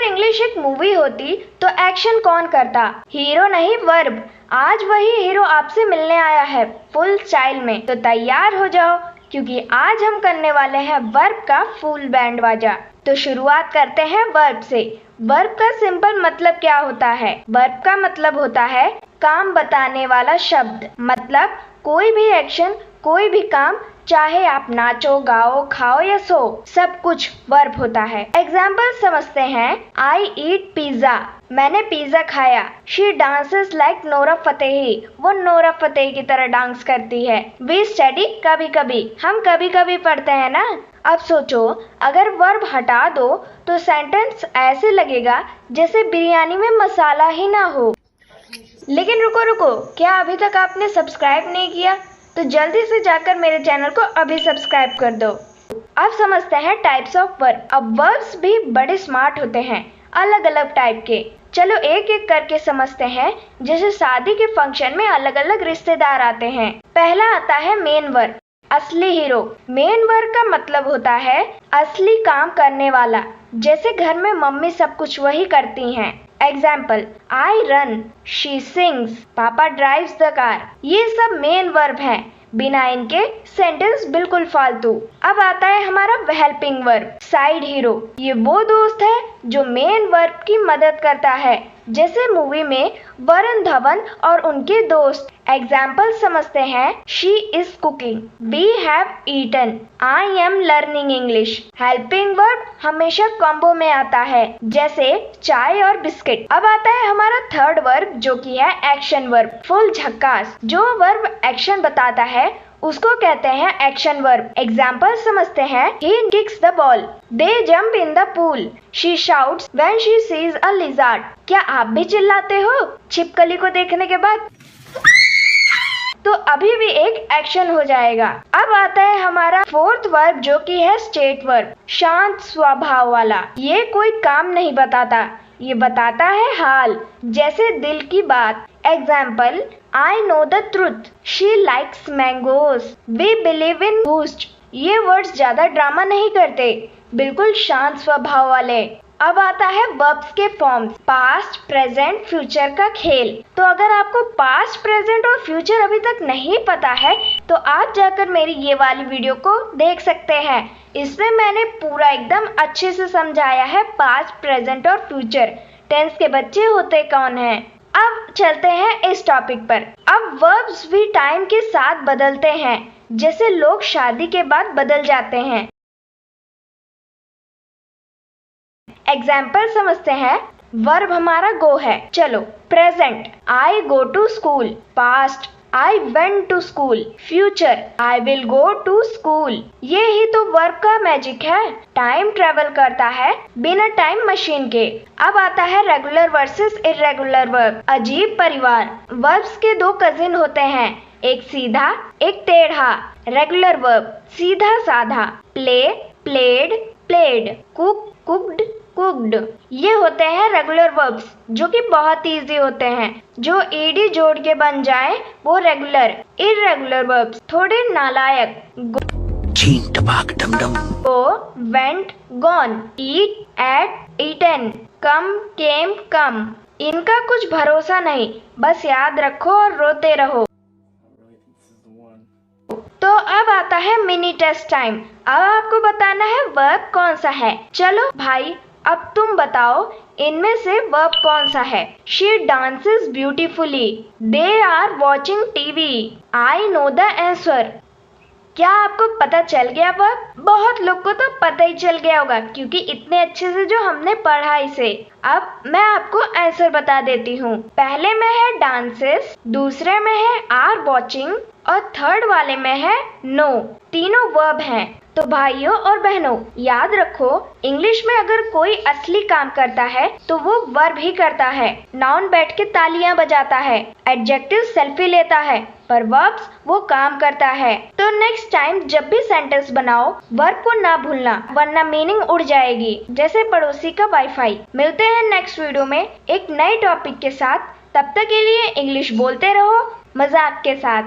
अगर इंग्लिश एक मूवी होती तो एक्शन कौन करता? हीरो नहीं, वर्ब। आज वही हीरो आपसे मिलने आया है फुल स्टाइल में, तो तैयार हो जाओ क्योंकि आज हम करने वाले हैं वर्ब का फुल बैंड बाजा। तो शुरुआत करते हैं वर्ब से। वर्ब का सिंपल मतलब क्या होता है? वर्ब का मतलब होता है काम बताने वाला शब्द। मतलब कोई भी एक्शन, कोई भी काम, चाहे आप नाचो, गाओ, खाओ या सो, सब कुछ वर्ब होता है। एग्जाम्पल समझते हैं। आई ईट पिज्जा, मैंने पिज्जा खाया। She dances like Nora Fatehi, वो नोरा फतेही की तरह डांस करती है। वी स्टडी, कभी कभी, हम कभी कभी पढ़ते हैं ना। अब सोचो, अगर वर्ब हटा दो तो सेंटेंस ऐसे लगेगा जैसे बिरयानी में मसाला ही ना हो। लेकिन रुको रुको, क्या अभी तक आपने सब्सक्राइब नहीं किया? तो जल्दी से जाकर मेरे चैनल को अभी सब्सक्राइब कर दो। अब समझते हैं टाइप्स ऑफ वर्ब। अब वर्ब्स भी बड़े स्मार्ट होते हैं, अलग अलग टाइप के। चलो एक एक करके समझते हैं। जैसे शादी के फंक्शन में अलग अलग रिश्तेदार आते हैं। पहला आता है मेन वर्ब, असली हीरो। मेन वर्ब का मतलब होता है असली काम करने वाला। जैसे घर में मम्मी सब कुछ वही करती हैं। Example, I run, she sings, पापा ड्राइव्स द कार। ये सब मेन वर्ब हैं, बिना इनके सेंटेंस बिल्कुल फालतू। अब आता है हमारा हेल्पिंग वर्ब, साइड हीरो। ये वो दोस्त है जो मेन वर्ब की मदद करता है, जैसे मूवी में वरुण धवन और उनके दोस्त। एग्जाम्पल समझते हैं। She is cooking, we have eaten, I am learning English. Helping verb हमेशा कॉम्बो में आता है, जैसे चाय और बिस्किट। अब आता है हमारा थर्ड वर्ब, जो कि है एक्शन वर्ब, फुल झक्कास। जो वर्ब एक्शन बताता है उसको कहते हैं एक्शन वर्ब। एग्जाम्पल समझते हैं। He kicks the ball, they jump in the pool, she shouts when she sees a lizard। क्या आप भी चिल्लाते हो छिपकली को देखने के बाद? तो अभी भी एक एक्शन हो जाएगा। अब आता है हमारा फोर्थ वर्ब, जो कि है स्टेट वर्ब, शांत स्वभाव वाला। ये कोई काम नहीं बताता, ये बताता है हाल, जैसे दिल की बात। Example, I know the truth, she likes mangoes, we believe in ghost. ये वर्ड्स ज्यादा ड्रामा नहीं करते, बिल्कुल शांत स्वभाव वाले। अब आता है वर्ब्स के फॉर्म्स, पास्ट, प्रेजेंट, फ्यूचर का खेल। तो अगर आपको पास्ट, प्रेजेंट और फ्यूचर अभी तक नहीं पता है तो आप जाकर मेरी ये वाली वीडियो को देख सकते हैं। इसमें मैंने पूरा एकदम अच्छे से समझाया है पास्ट, प्रेजेंट और फ्यूचर। टेंस के बच्चे होते कौन हैं। अब चलते हैं इस टॉपिक पर। अब वर्ब्स भी टाइम के साथ बदलते हैं, जैसे लोग शादी के बाद बदल जाते हैं। एग्जाम्पल समझते हैं। वर्ब हमारा गो है। चलो, present, I go to school. Past, I went to school. Future, I will go to school. ये ही तो वर्ब का मैजिक है, टाइम ट्रेवल करता है बिना टाइम मशीन के। अब आता है रेगुलर वर्सेस इर्रेगुलर वर्ब, अजीब परिवार। वर्ब्स के दो कजिन होते हैं, एक सीधा, एक टेढ़ा। रेगुलर वर्ब, सीधा साधा, play, played, played, cook, cooked, cooked. ये होते हैं रेगुलर वर्ब्स, जो कि बहुत इजी होते हैं। जो ईडी जोड़ के बन जाए वो रेगुलर। इर्रेगुलर वर्ब्स थोड़े नालायक। गो, वेंट, गॉन, ईट, एट, ईटन, कम, केम, कम। इनका कुछ भरोसा नहीं, बस याद रखो और रोते रहो। तो अब आता है मिनी टेस्ट टाइम। अब आपको बताना है वर्ब कौन सा है। चलो भाई, अब तुम बताओ इनमें से वर्ब कौन सा है। She dances beautifully, they are watching TV, I know the answer. क्या आपको पता चल गया वर्ब? बहुत लोग को तो पता ही चल गया होगा, क्योंकि इतने अच्छे से जो हमने पढ़ा इसे। अब मैं आपको आंसर बता देती हूँ। पहले में है डांसेस, दूसरे में है आर वॉचिंग और थर्ड वाले में है नो। तीनों वर्ब हैं। तो भाइयों और बहनों, याद रखो, इंग्लिश में अगर कोई असली काम करता है तो वो वर्ब ही करता है। नाउन बैठ के तालियां बजाता है, एडजेक्टिव सेल्फी लेता है, पर वर्ब्स वो काम करता है। तो नेक्स्ट टाइम जब भी सेंटेंस बनाओ, वर्ब को ना भूलना, वरना मीनिंग उड़ जाएगी, जैसे पड़ोसी का वाईफाई। मिलते हैं नेक्स्ट वीडियो में एक नए टॉपिक के साथ। तब तक के लिए इंग्लिश बोलते रहो मजाक के साथ।